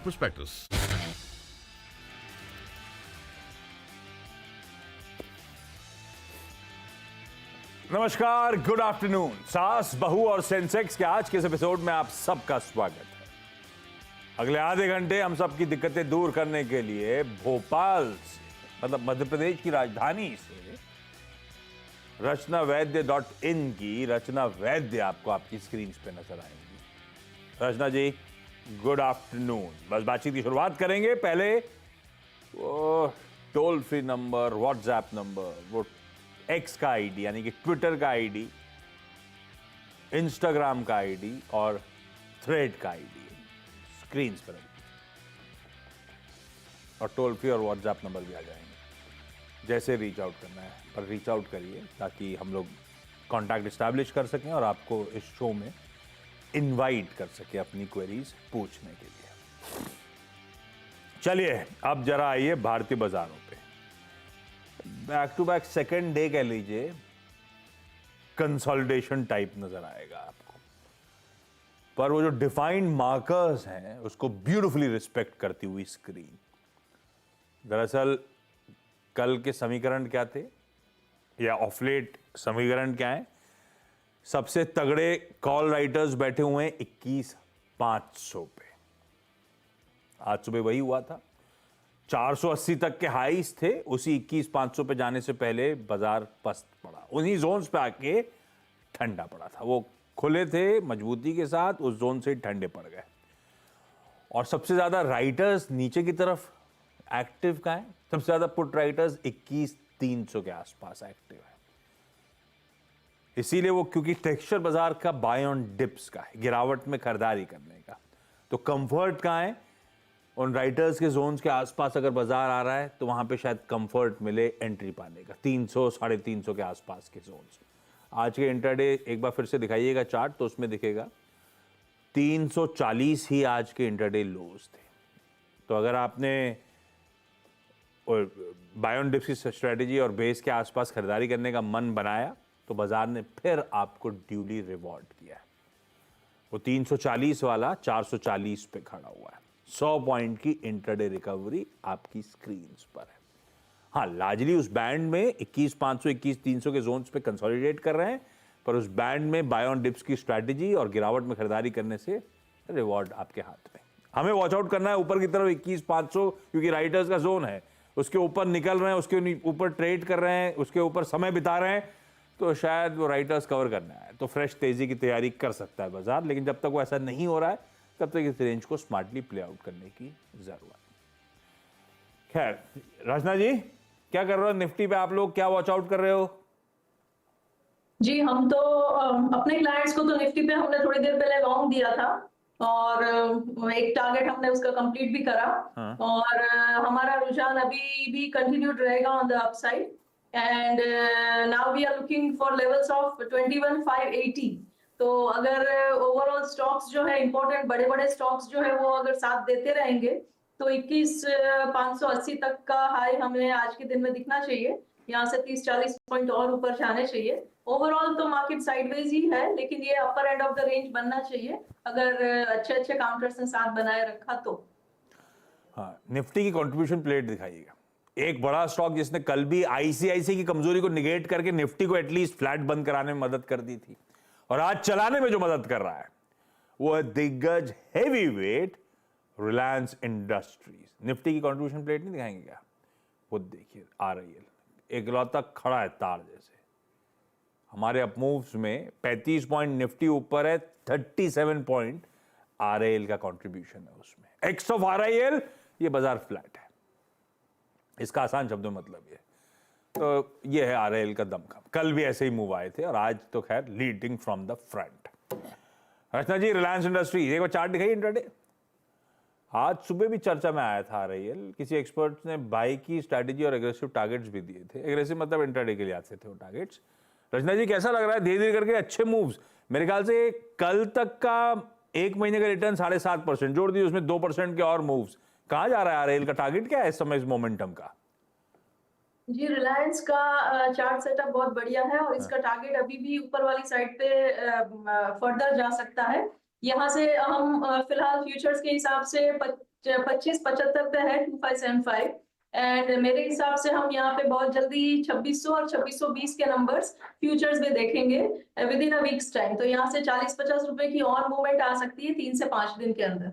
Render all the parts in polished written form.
and prospectus. नमस्कार, good afternoon. सास, बहू और सेंसेक्स के आज के इस एपिसोड में आप सबका स्वागत है। अगले आधे घंटे हम सबकी दिक्कतें दूर करने के लिए भोपाल से, मतलब मध्य प्रदेश की राजधानी से, rachnawaidya.in की रचना वैद्य आपको आपकी स्क्रीन पे नजर आएंगी। रचना जी, गुड आफ्टरनून। बस बातचीत की शुरुआत करेंगे। पहले वो toll free number, WhatsApp number, वो एक्स का आईडी यानी कि ट्विटर का आईडी, इंस्टाग्राम का आईडी और थ्रेड का आईडी स्क्रीन पर और टोल फ्री और व्हाट्सएप नंबर भी आ जाएंगे। जैसे रीच आउट करना है पर रीच आउट करिए ताकि हम लोग कांटेक्ट एस्टैब्लिश कर सकें और आपको इस शो में इनवाइट कर सके अपनी क्वेरीज पूछने के लिए। चलिए अब जरा आइए भारतीय बाजारों पे। Back to back second day कह लीजिए कंसोलिडेशन टाइप नजर आएगा आपको, पर वो जो डिफाइंड मार्कर्स हैं उसको ब्यूटीफुली रिस्पेक्ट करती हुई स्क्रीन। दरअसल कल के समीकरण क्या थे या ऑफलेट समीकरण क्या है? सबसे तगड़े कॉल राइटर्स बैठे हुए हैं 21,500 पे। आज सुबह वही हुआ था। 480 तक के हाईस थे, उसी 21,500 पे जाने से पहले बाजार पस्त पड़ा, उन्हीं जोन्स पे आके ठंडा पड़ा था। वो खुले थे मजबूती के साथ, उस जोन से ठंडे पड़ गए। और सबसे ज्यादा राइटर्स नीचे की तरफ एक्टिव का है। सबसे ज्यादा पुट राइटर्स 21,300 के आसपास एक्टिव है। इसीलिए वो, क्योंकि टेक्सचर बाजार का बाय ऑन डिप्स का है, गिरावट में खरीदारी करने का, तो कंफर्ट कहां है? उन राइटर्स के जोन्स के आसपास अगर बाजार आ रहा है तो वहां पे शायद कंफर्ट मिले एंट्री पाने का। 300 350 के आसपास के जोन्स। आज के इंटरडे एक बार फिर से दिखाइएगा चार्ट, तो उसमें दिखेगा 340 ही आज के इंटरडे लोज थे। तो अगर आपने बाय ऑन डिप्स की स्ट्रेटेजी और बेस के आसपास खरीदारी करने का मन बनाया तो बाजार ने फिर आपको ड्यूली रिवॉर्ड किया है। वो 340 वाला 440 पे खड़ा हुआ है। 100 पॉइंट की इंटरडे रिकवरी आपकी स्क्रीन पर है। हाँ, लार्जली उस बैंड में 21,500 21,300 के जोन्स पे कंसोलिडेट कर रहे हैं, पर उस बैंड में बाय ऑन डिप्स की स्ट्रैटेजी और गिरावट में खरीदारी करने से रिवॉर्ड आपके हाथ में। हमें वॉच आउट करना है ऊपर की तरफ 21,500, क्योंकि राइटर्स का जोन है, उसके ऊपर निकल रहे हैं, उसके ऊपर ट्रेड कर रहे हैं, उसके ऊपर समय बिता रहे हैं, तो शायद वो राइटर्स कवर करना है, तो फ्रेश तेजी की तैयारी कर सकता है बाजार। लेकिन जब तक वो ऐसा नहीं हो रहा है तब तक इस रेंज को स्मार्टली प्ले आउट करने की जरूरत है। खैर, रचना जी क्या कर रहे हो? निफ्टी पे आप लोग क्या वॉच आउट कर रहे हो? जी, हम तो अपने क्लाइंट्स को तो निफ्टी पे हमने थोड़ी देर पहले लॉन्ग दिया था और एक टारगेट हमने उसका कंप्लीट भी करा। हाँ। और हमारा रुझान अभी भी कंटिन्यूड रहेगा on the upside and now we are looking for levels of 21,580। तो अगर ओवरऑल स्टॉक्स जो है इंपॉर्टेंट बड़े बड़े स्टॉक्स जो है वो अगर साथ देते रहेंगे तो 21,580 तक का हाई हमें आज के दिन में दिखना चाहिए। यहाँ से 30-40 पॉइंट और ऊपर जाने चाहिए। ओवरऑल तो मार्केट साइडवेज ही है, लेकिन ये अपर एंड ऑफ द रेंज बनना चाहिए अगर अच्छे अच्छे काउंटर्स ने साथ बनाए रखा तो। हाँ, निफ्टी की कंट्रीब्यूशन प्लेट दिखाइएगा। एक बड़ा स्टॉक जिसने कल भी आईसीआईसी की कमजोरी को निगेट करके निफ्टी को एटलीस्ट फ्लैट बंद कराने में मदद कर दी थी, और आज चलाने में जो मदद कर रहा है वो है दिग्गज heavy weight Reliance industries. Nifty की कंट्रीब्यूशन प्लेट नहीं दिखाएंगे क्या? वो देखिए आ रही है, इकलौता खड़ा है तार जैसे। हमारे अपमूव्स में 35 पॉइंट निफ्टी ऊपर है, 37 पॉइंट आरआईएल का कंट्रीब्यूशन है उसमें। एक्स ऑफ आरआईएल ये बाजार फ्लैट है, इसका आसान शब्दों में मतलब ये। तो ये है आरआईएल का दमखम। कल भी ऐसे ही मूव आए थे और आज तो खैर leading from the front. Rachna ji, Reliance Industries एक बार चार्ट दिखाइए इंट्राडे। आज सुबह भी चर्चा में आया था आरआईएल, किसी एक्सपर्ट्स ने बाई की स्ट्रैटेजी और एग्रेसिव टारगेट्स भी दिए थे। एग्रेसिव मतलब इंट्राडे के लिए आते थे वो टारगेट्स। रचना जी कैसा लग रहा है? धीरे धीरे करके अच्छे मूव्स। मेरे ख्याल से कल तक का एक महीने का रिटर्न 7.5% जोड़ दी, उसमें 2% के और मूव्स। कहां जा रहा है आरआईएल का? टारगेट क्या है इस समय इस मोमेंटम का? जी, रिलायंस का चार्ट सेटअप बहुत बढ़िया है और इसका टारगेट अभी भी ऊपर वाली साइड पे फर्दर जा सकता है। यहाँ से हम फिलहाल फ्यूचर्स के हिसाब से 2575 पे है 2575, एंड मेरे हिसाब से हम यहाँ पे बहुत जल्दी 2600 और 2620 के नंबर्स फ्यूचर्स में देखेंगे with in a weeks time. तो यहाँ से 40-50 रुपए की और मूवमेंट आ सकती है 3 से 5 दिन के अंदर।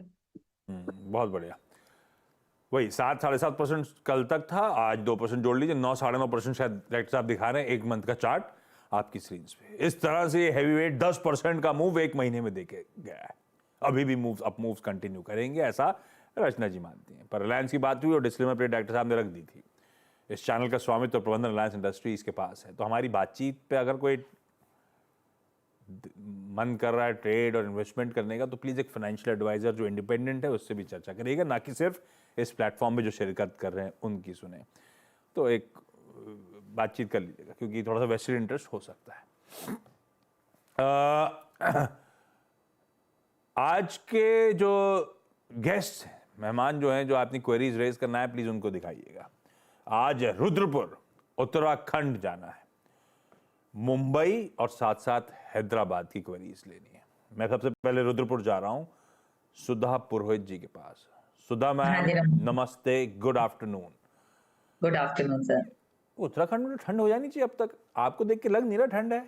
बहुत बढ़िया। वही 7-7.5% कल तक था, आज 2% जोड़ लीजिए, 9-9.5% शायद डायरेक्टर साहब दिखा रहे हैं एक मंथ का चार्ट आपकी स्क्रीन पे। इस तरह से हैवी वेट 10% का मूव एक महीने में देखे गया है। अभी भी मूव्स अप मूव्स कंटिन्यू करेंगे, ऐसा रचना जी मानती हैं। पर रिलायंस की बात हुई और डिस्क्लेमर पे डायरेक्टर साहब ने रख दी थी। इस चैनल का स्वामित्व और प्रबंधन रिलायंस इंडस्ट्रीज के पास है, तो हमारी बातचीत पे अगर कोई मन कर रहा है ट्रेड और इन्वेस्टमेंट करने का, तो प्लीज़ एक फाइनेंशियल एडवाइजर जो इंडिपेंडेंट है उससे भी चर्चा करिएगा, ना कि सिर्फ इस प्लेटफॉर्म में जो शिरकत कर रहे हैं उनकी सुने। तो एक बातचीत कर लीजिएगा, क्योंकि थोड़ा सा वेस्टेड इंटरेस्ट हो सकता है। आज के जो गेस्ट हैं, मेहमान जो हैं, जो आपने क्वेरीज रेज करना है, प्लीज उनको दिखाइएगा। आज रुद्रपुर उत्तराखंड जाना है, मुंबई और साथ साथ हैदराबाद की क्वेरीज लेनी है। मैं सबसे पहले रुद्रपुर जा रहा हूं सुधा पुरोहित जी के पास। सुधा मैम नमस्ते, good afternoon. Good afternoon sir. Uttarakhand में ठंड हो जानी चाहिए अब तक, आपको देख के लग नहीं रहा ठंड है।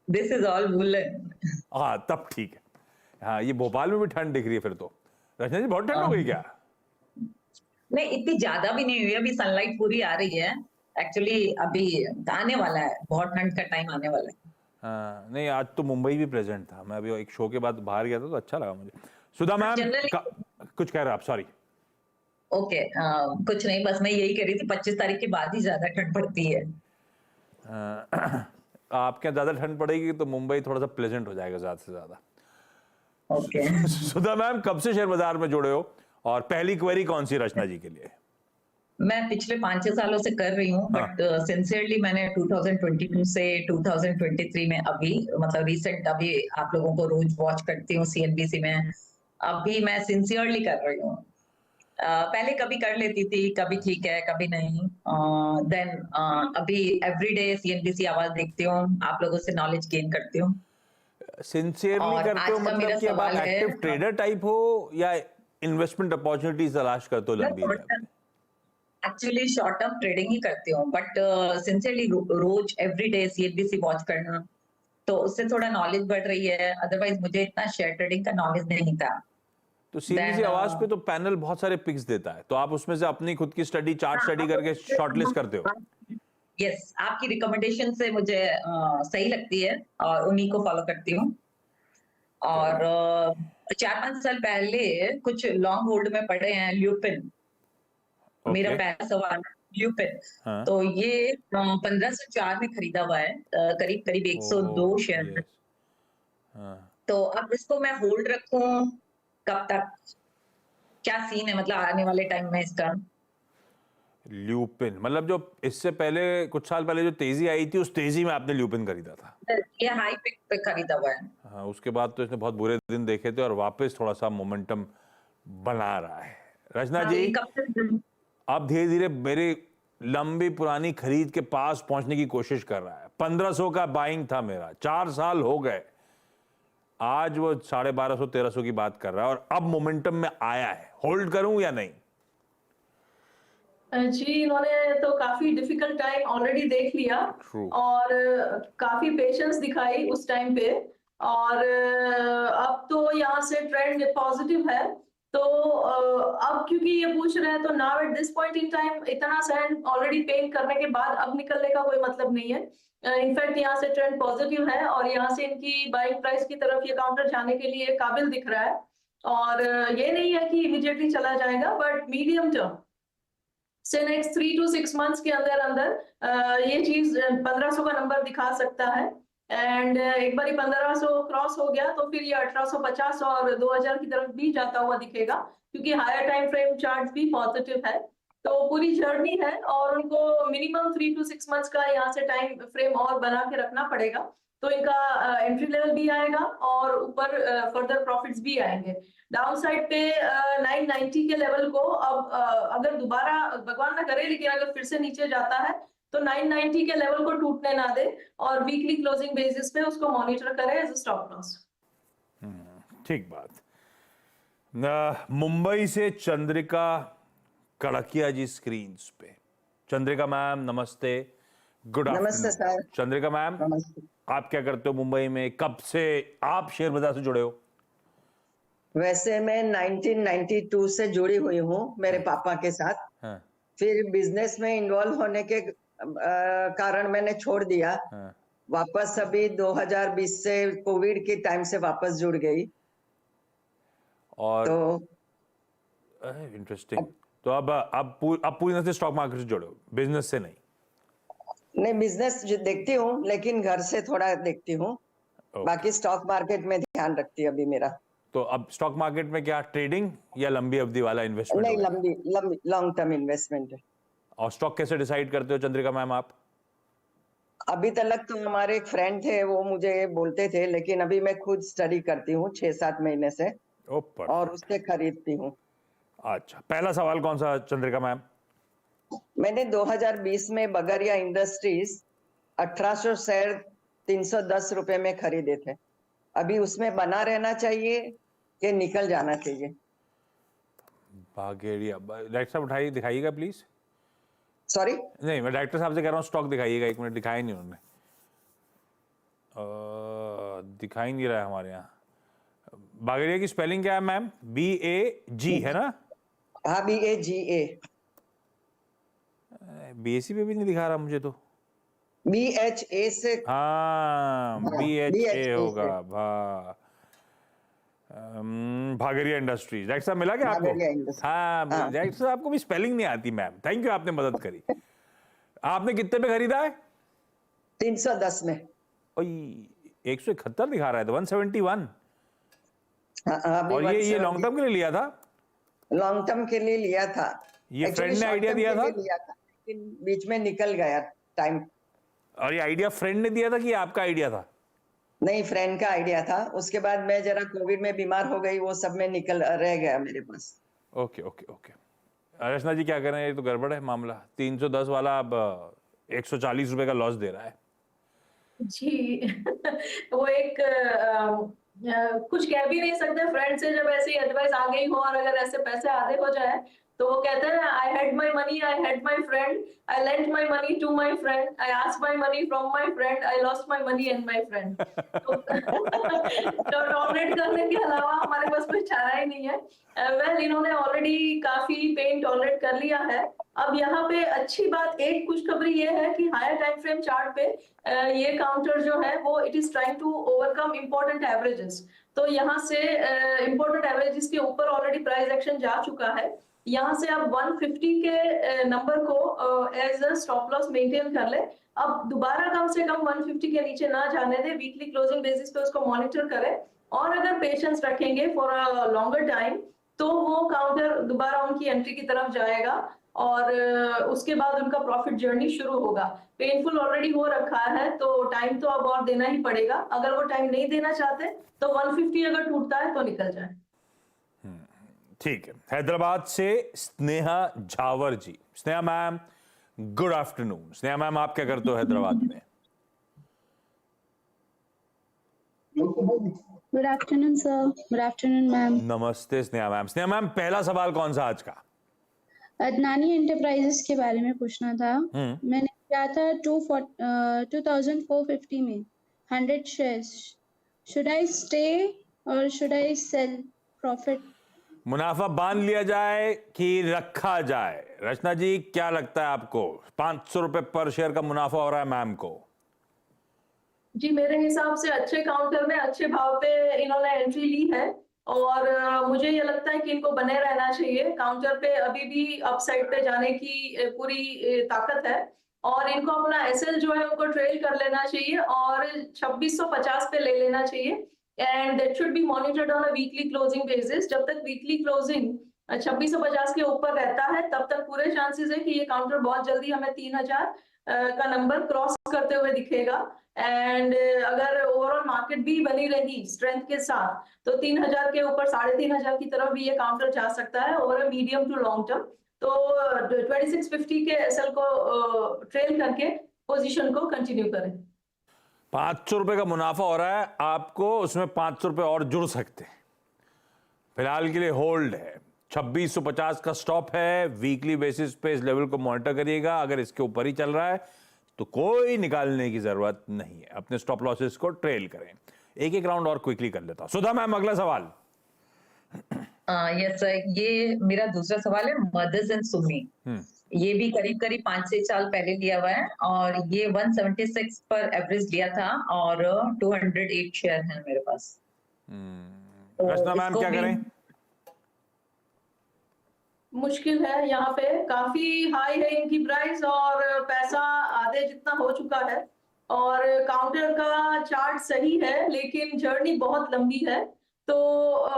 This is all woollen. हाँ तब ठीक है। हाँ ये भोपाल में भी ठंड दिख रही है फिर तो। रचना जी बहुत ठंड हो गई क्या? नहीं इतनी ज्यादा भी नहीं हुई, अभी सनलाइट पूरी आ रही है। एक्चुअली अभी आने वाला है, बहुत ठंड का टाइम आने वाला है। हाँ नहीं, आज तो मुंबई भी प्रेजेंट था, मैं अभी एक शो के बाद बाहर गया था तो अच्छा लगा मुझे। सुधा मैम कुछ कह रहे आप? सॉरी। ओके कुछ नहीं, बस मैं यही कह रही थी 25 तारीख के बाद ही ज्यादा ठंड पड़ती है। आपके यहाँ ज्यादा ठंड पड़ेगी तो मुंबई थोड़ा सा प्लेजेंट हो जाएगा ज्यादा से ज्यादा। ओके सुधा मैम कब से शेयर बाजार में जुड़े हो और पहली क्वेरी कौन सी रचना जी के लिए? मैं पिछले 5-6 सालों से कर रही हूँ, बट सिंसियरली मैंने 2022 से 2023 में अभी मतलब रिसेंट अभी आप लोगों को रोज वॉच करती हूँ CNBC में, अभी मैं सिंसियरली कर रही हूँ। पहले कभी कर लेती थी, कभी ठीक है कभी नहीं, देन अभी एवरीडे CNBC आवाज देखती हूँ, आप लोगों से नॉलेज गेन करती हूँ। सिंसियरली करते हो मतलब कि अब आप एक्टिव ट्रेडर टाइप हो या इन्वेस्टमेंट अपॉर्चुनिटीज तलाश करते हो लंबी? एक्चुअली शॉर्ट टर्म ट्रेडिंग ही करती हूँ, बट सिंसियरली रोज एवरीडे CNBC वॉच करना, तो उससे थोड़ा नॉलेज बढ़ रही है। अदरवाइज मुझे इतना शेयर ट्रेडिंग का नॉलेज नहीं था। तो CNBC आवाज पे तो पैनल बहुत सारे पिक्स देता है, तो आप उसमें से अपनी खुद की स्टडी चार्ट स्टडी करके शॉर्टलिस्ट करते हो? यस, आपकी रिकमेंडेशन से मुझे सही लगती है और उन्हीं को फॉलो करती हूँ। और 4-5 साल पहले कुछ लॉन्ग होल्ड में पड़े हैं ल्यूपिन, मेरा पहला सवाल ल्यूपिन। हाँ। तो ये 1504 में खरीदा हुआ है, करीब करीब 102 शेयर। तो अब इसको मैं होल्ड रखूं कब तक, क्या सीन है मतलब आने वाले टाइम में इसका? ल्यूपिन मतलब जो इससे पहले कुछ साल पहले जो तेजी आई थी, उस तेजी में आपने ल्यूपिन खरीदा था? ये हाई पिक पे खरीदा हुआ है। हाँ, उसके बाद तो इसने बहुत बुरे दिन देखे थे और वापस थोड़ा सा मोमेंटम बना रहा है। रचना जी अब धीरे धीरे मेरी लंबी पुरानी खरीद के पास पहुंचने की कोशिश कर रहा है। 1500 का बाइंग था मेरा, 4 साल हो गए, आज वो 1250-1300 की बात कर रहा है और अब मोमेंटम में आया है। होल्ड करूं या नहीं? जी इन्होंने तो काफी डिफिकल्ट टाइम ऑलरेडी देख लिया और काफी पेशेंस दिखाई उस टाइम पे, और अब तो यहाँ से ट्रेंड पॉजिटिव है। तो अब क्योंकि ये पूछ रहे हैं तो now at this point in time इतना सैंड ऑलरेडी पेन करने के बाद अब निकलने का कोई मतलब नहीं है। इनफैक्ट यहाँ से ट्रेंड पॉजिटिव है और यहाँ से इनकी बाइंग प्राइस की तरफ ये काउंटर जाने के लिए काबिल दिख रहा है। और ये नहीं है कि इमीडिएटली चला जाएगा, बट मीडियम टर्म से नेक्स्ट 3 to 6 मंथ्स के अंदर अंदर ये चीज 1500 का नंबर दिखा सकता है। एंड एक बार 1500 क्रॉस हो गया तो फिर ये 1850 और 2000 की तरफ भी जाता हुआ दिखेगा, क्योंकि हायर टाइम फ्रेम चार्ट भी पॉजिटिव है। तो पूरी जर्नी है और उनको मिनिमम 3 to 6 मंथ्स का यहाँ से टाइम फ्रेम और बना के रखना पड़ेगा, तो इनका एंट्री लेवल भी आएगा और ऊपर फर्दर प्रॉफिट्स भी आएंगे। डाउन साइड पे 990 के लेवल को अब अगर दोबारा भगवान ना करे लेकिन अगर फिर से नीचे जाता है तो 990 के लेवल को टूटने ना दे और वीकली क्लोजिंग बेसिस पे उसको मॉनिटर करें एज अ स्टॉप लॉस। ठीक बात। मुंबई से चंद्रिका कड़किया जी स्क्रीन पे। चंद्रिका मैम नमस्ते, गुड नमस्ते आफ्टरनून। सर। चंद्रिका मैम, नमस्ते। आप क्या करते हो मुंबई में? कब से आप शेयर बाजार से जुड़े हो? वैसे मैं 1992 से जुड़ी हुई हूँ मेरे पापा के साथ। हाँ, फिर बिजनेस में इन्वॉल्व होने के कारण मैंने छोड़ दिया। हाँ। वापस अभी 2020 से कोविड के टाइम से वापस जुड़ गई। और तो इंटरेस्टिंग। तो अब पूरी तरह से स्टॉक मार्केट से जुड़े हो, बिजनेस से नहीं? नहीं, बिजनेस देखती हूँ लेकिन घर से थोड़ा देखती हूँ। बाकी स्टॉक मार्केट में ध्यान रखती है अभी मेरा। तो अब स्टॉक मार्केट में क्या ट्रेडिंग या लंबी अवधि वाला इन्वेस्टमेंट? नहीं, लंबी लॉन्ग टर्म इन्वेस्टमेंट है। और स्टॉक कैसे डिसाइड करते हो चंद्रिका मैम आप? अभी तक तो हमारे एक फ्रेंड थे, वो मुझे बोलते थे, लेकिन अभी मैं खुद स्टडी करती हूँ 6-7 महीने से ऊपर। और उससे खरीदती हूँ। अच्छा, पहला सवाल कौन सा चंद्रिका मैम? मैंने 2020 में बगरिया इंडस्ट्रीज 1800 शेयर 310 रुपए में खरीदे थे। अभी उसमें बना रहना चाहिए कि निकल जाना चाहिए? बागेड़िया, डायरेक्टर साहब उठाइए, दिखाइएगा प्लीज। सॉरी, नहीं, मैं डायरेक्टर साहब से कह रहा हूँ स्टॉक दिखाइएगा। एक मिनट, दिखाया नहीं उन्होंने। दिखाई नहीं रहा है हमारे यहाँ। बागेड़िया की स्पेलिंग क्या है मैम? BAG है ना? हाँ, BAGA। BAC पे भी नहीं दिखा रहा मुझे तो। BHA से। हाँ, BHA BHA होगा। भागरिया इंडस्ट्रीज। डायरेक्टर साहब मिला क्या आपको? भागरिया इंडस्ट्रीज। हाँ, हाँ। डायरेक्टर साहब आपको भी स्पेलिंग नहीं आती मैम। थैंक यू, आपने मदद करी। आपने कितने पे खरीदा है? 310 में। 171 दिखा रहा है तो 171। हाँ, अभी और ये लॉन्ग टर्म के लिए लिया था? लॉन्ग टर्म के लिए लिया था। ये Actually, फ्रेंड ने short आइडिया term दिया के था? लिए लिया था, लेकिन बीच में निकल गया टाइम। और ये आइडिया फ्रेंड ने दिया था कि आपका आइडिया था? नहीं, फ्रेंड का आइडिया था। उसके बाद मैं जरा कोविड में बीमार हो गई, वो सब में निकल रह गया मेरे पास। Okay okay okay. Rachna ji क्या कर रहे हैं? ये तो गड़बड़ है मामला। 310 वाला अब 140 रुपए का लॉस दे रहा है। जी वो एक कुछ कह भी नहीं सकते। फ्रेंड से जब ऐसी एडवाइस आ गई हो और अगर ऐसे पैसे आधे हो जाए तो वो कहते हैं I had my money, I had my friend, I lent my money to my friend, I asked my money from my friend, I lost my money and my friend. तो टॉलरेट करने के अलावा हमारे पास कोई चारा ही नहीं है। वेल, इन्होंने ऑलरेडी काफी पेन टॉलरेट कर लिया है। अब यहाँ पे अच्छी बात, एक खुशखबरी ये है कि हायर टाइम फ्रेम चार्ट पे ये काउंटर जो है वो it is trying to overcome important averages. तो यहाँ से इंपॉर्टेंट एवरेजेस के ऊपर ऑलरेडी प्राइस एक्शन जा चुका है। यहाँ से अब 150 के नंबर को as a stop loss maintain कर ले। अब दोबारा कम से कम 150 के नीचे ना जाने दे। वीकली क्लोजिंग बेसिस पे उसको मॉनिटर करें और अगर पेशेंस रखेंगे फॉर अ लॉन्गर टाइम तो वो काउंटर दोबारा उनकी एंट्री की तरफ जाएगा और उसके बाद उनका प्रॉफिट जर्नी शुरू होगा। पेनफुल ऑलरेडी हो रखा है तो टाइम तो अब और देना ही पड़ेगा। अगर वो टाइम नहीं देना चाहते तो 150 अगर टूटता है तो निकल जाए। ठीक है। हैदराबाद से Sneha Jhawar ji. Sneha ma'am, good afternoon. Sneha ma'am, आप क्या करते हो हैदराबाद में? Good afternoon sir. Good afternoon ma'am. नमस्ते स्नेहा मैम। स्नेहा मैम, पहला सवाल कौन सा आज का? अदनानी एंटरप्राइजेस के बारे में पूछना था। मैंने किया था 2450 में 100 शेयर्स। शुड आई स्टे और शुड आई सेल? प्रॉफिट मुनाफा बांध लिया जाए कि रखा जाए? रचना जी, क्या लगता है आपको? 500 रुपए पर शेयर का मुनाफा हो रहा है मैम को। जी, मेरे हिसाब से अच्छे काउंटर में अच्छे भाव पे इन्होंने एंट्री ली है और मुझे ये लगता है कि इनको बने रहना चाहिए। काउंटर पे अभी भी अपसाइड पे जाने की पूरी ताकत है और इनको अपना एसएल जो है उनको ट्रेल कर लेना चाहिए और 2650 पे ले लेना चाहिए and that should be monitored on a weekly closing basis. जब तक वीकली क्लोजिंग 2650 के ऊपर रहता है तब तक पूरे चांसेस है कि ये काउंटर बहुत जल्दी हमें 3000 का नंबर क्रॉस करते हुए दिखेगा एंड अगर ओवरऑल मार्केट भी बनी रही स्ट्रेंथ के साथ तो 3000 के ऊपर 3500 की तरफ भी ये काउंटर जा सकता है over a medium to long term. तो 2650 के एसएल को ट्रेल करके पोजीशन को कंटिन्यू करें। 500 रुपए का मुनाफा हो रहा है आपको, उसमें 500 रुपए और जुड़ सकते हैं। फिलहाल के लिए होल्ड है। 2650 का स्टॉप है। वीकली बेसिस पे इस लेवल को मॉनिटर करिएगा। अगर इसके ऊपर ही चल रहा है तो कोई निकालने की जरूरत नहीं है। अपने स्टॉप लॉसेस को ट्रेल करें। एक एक राउंड और क्विकली कर लेता हूं। सुधा मैम, अगला सवाल। यस सर, ये मेरा दूसरा सवाल है मदर्स एंड सुमी। ये भी करीब करीब 5-6 साल पहले लिया हुआ है और ये 176 पर एवरेज लिया था और 208 शेयर है मेरे पास। तो रचना मैम इसको क्या भी- करें? मुश्किल है, यहाँ पे काफी हाई है इनकी प्राइस और पैसा आधे जितना हो चुका है और काउंटर का चार्ट सही है लेकिन जर्नी बहुत लंबी है। तो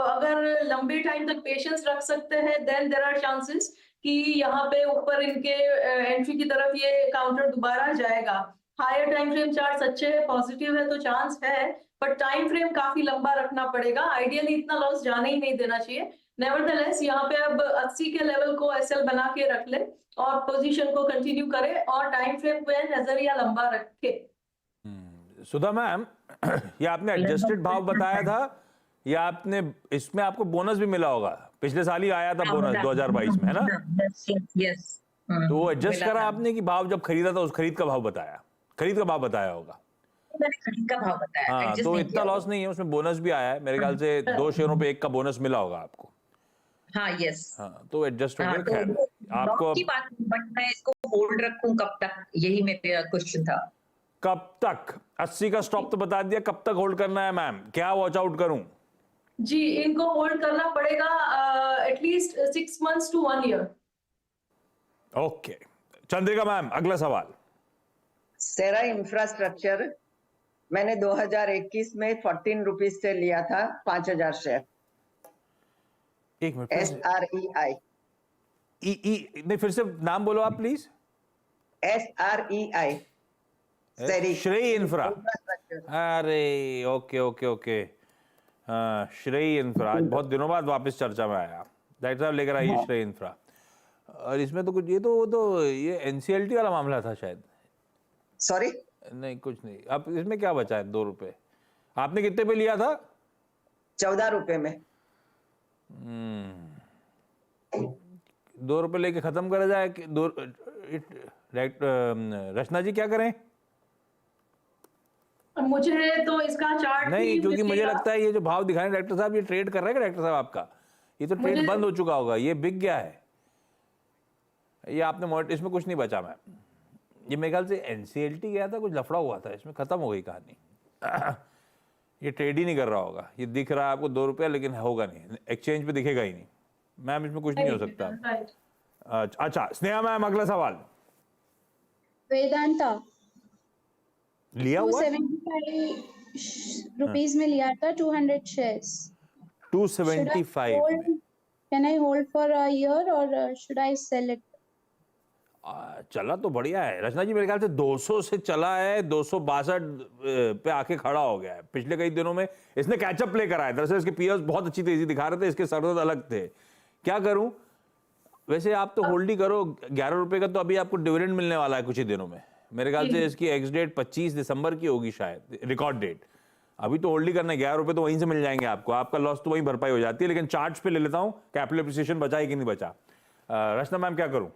अगर लंबे टाइम तक पेशेंस रख सकते हैं देन देयर आर चांसेस कि यहाँ पे ऊपर इनके एंट्री की तरफ ये काउंटर दोबारा जाएगा। हायर टाइम फ्रेम चार्ट अच्छे है, पॉजिटिव है तो चांस है, पर टाइम फ्रेम काफी लंबा रखना पड़ेगा। आइडियली इतना लॉस जाने ही नहीं देना चाहिए। नेवरदलेस यहाँ पे अब 80 के लेवल को एसएल बना के रख ले और पोजीशन को कंटिन्यू करे और टाइम फ्रेम पे नजरिया लंबा रखे। सुधा मैम, ये आपने एडजस्टेड भाव बताया था या आपने इसमें आपको बोनस भी मिला होगा? पिछले साल ही आया था बोनस 2022 में, है ना? यस। तो वो एडजस्ट करा आपने कि भाव जब खरीदा था उस खरीद का भाव बताया? खरीद का भाव बताया होगा। मैंने खरीद का भाव बताया। हाँ, adjust तो नहीं इतना किया। लॉस नहीं है, उसमें बोनस भी आया है मेरे ख्याल से 2 शेयरों पे 1 का बोनस मिला होगा आपको। हाँ यस। हाँ, तो एडजस्ट हो हाँ, गया। तो खैर आपको लॉस की बात, बट मैं इसको होल्ड रखूं कब तक, यही मेरा क्वेश्चन था। कब तक? 80 का स्टॉप तो बता दिया, कब तक होल्ड करना है मैम? क्या वॉच आउट करूं? जी, इनको होल्ड करना पड़ेगा at least 6 months to 1 year। Okay, Chandrika ma'am, अगला सवाल। सेरा इंफ्रास्ट्रक्चर मैंने 2021 में 14 रुपीज से लिया था 5000 शेयर। एक मिनट, SREI। नहीं, फिर से नाम बोलो आप प्लीज। SREI। श्रेय इंफ्रा। इंफ्रास्ट्रक्चर। अरे ओके ओके ओके, हाँ, श्रेय इंफ्रा आज बहुत दिनों बाद वापस चर्चा में आया। डॉक्टर साहब लेकर आइए श्रेय इंफ्रा। और इसमें तो कुछ ये एनसीएलटी वाला मामला था शायद। सॉरी, नहीं कुछ नहीं। अब इसमें क्या बचा है? 2 रुपए। आपने कितने पे लिया था? 14 रुपए में। 2 रुपए लेके खत्म करा जाए कि रचना जी क्या करें? मुझे तो इसका चार्ट नहीं, क्योंकि मुझे लगता है ये जो भाव दिखाए डॉक्टर साहब, ये ट्रेड कर रहे हैं डॉक्टर साहब आपका? ये तो ट्रेड बंद हो चुका होगा, ये बिक गया है। ये आपने इसमें कुछ नहीं बचा मैम। ये मेरे ख्याल से एनसीएलटी गया था, कुछ लफड़ा हुआ था, इसमें खत्म हो गई कहानी। ये ट्रेड ही नहीं कर रहा होगा। ये दिख रहा है आपको 2 रुपया, लेकिन होगा नहीं, एक्सचेंज पे दिखेगा ही नहीं मैम। इसमें कुछ नहीं हो सकता। अच्छा स्नेहा मैम, अगला सवाल। वेदांता लिया हुआ 275 रुपीज में लिया था 200 शेयर्स। 275 में। Can I hold for a year or should I sell it? चला तो बढ़िया है रचना जी, मेरे ख्याल से 200 से चला है, 262 पे आके खड़ा हो गया है। पिछले कई दिनों में इसने कैचअप प्ले करा है। दरअसल इसके पीयर्स बहुत अच्छी तेजी दिखा रहे थे, इसके सरदर्द अलग थे। क्या करूं? वैसे आप तो होल्ड ही करो। 11 रुपए का तो अभी आपको डिविडेंड मिलने वाला है कुछ ही दिनों में। मेरे ख्याल से इसकी एक्स डेट 25 दिसंबर की होगी शायद, रिकॉर्ड डेट। अभी तो होल्ड ही करना है। 11 रुपए तो वहीं से मिल जाएंगे आपको, आपका लॉस तो वहीं भरपाई हो जाती है। लेकिन चार्ट्स पे ले लेता हूं, कैपिटल एप्रिसिएशन बचा है कि नहीं बचा। रचना मैम क्या करूं?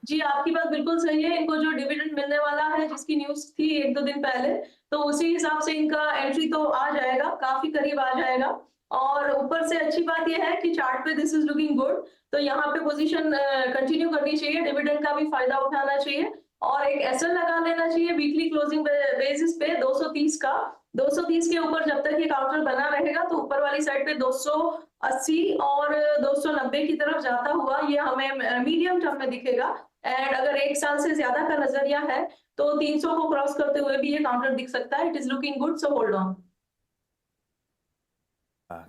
जी, आपकी बात बिल्कुल सही है। इनको जो डिविडेंड मिलने वाला है, जिसकी न्यूज थी 1-2 दिन पहले, तो उसी हिसाब से इनका एंट्री तो आ जाएगा, काफी करीब आ जाएगा। और ऊपर से अच्छी बात यह है कि चार्ट पे दिस इज लुकिंग गुड, तो यहाँ पे पोजीशन कंटिन्यू करनी चाहिए, डिविडेंड का भी फायदा उठाना चाहिए और एक एसएल लगा लेना चाहिए वीकली क्लोजिंग बेसिस पे 230 का। 230 के ऊपर जब तक ये काउंटर बना रहेगा तो ऊपर वाली साइड पे 280 और 290 की तरफ जाता हुआ ये हमें मीडियम टर्म में दिखेगा। एंड अगर 1 साल से ज्यादा का नजरिया है तो 300 को क्रॉस करते हुए भी ये काउंटर दिख सकता है। It is looking good, so hold on.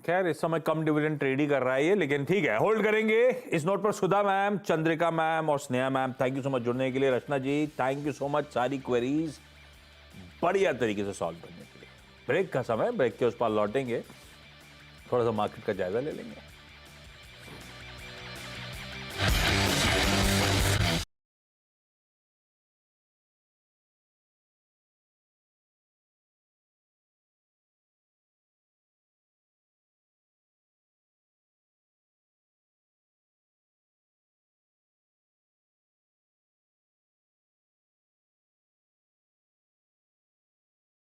खैर इस समय कम डिविडेंड ट्रेड ही कर रहा है ये, लेकिन ठीक है, होल्ड करेंगे। इस नोट पर सुधा मैम, चंद्रिका मैम और Sneha ma'am, thank you so much जुड़ने के लिए। रचना जी, थैंक यू सो मच सारी क्वेरीज बढ़िया तरीके से सॉल्व करने के लिए। ब्रेक का समय, ब्रेक के उस पार लौटेंगे, थोड़ा सा मार्केट का जायजा ले लेंगे।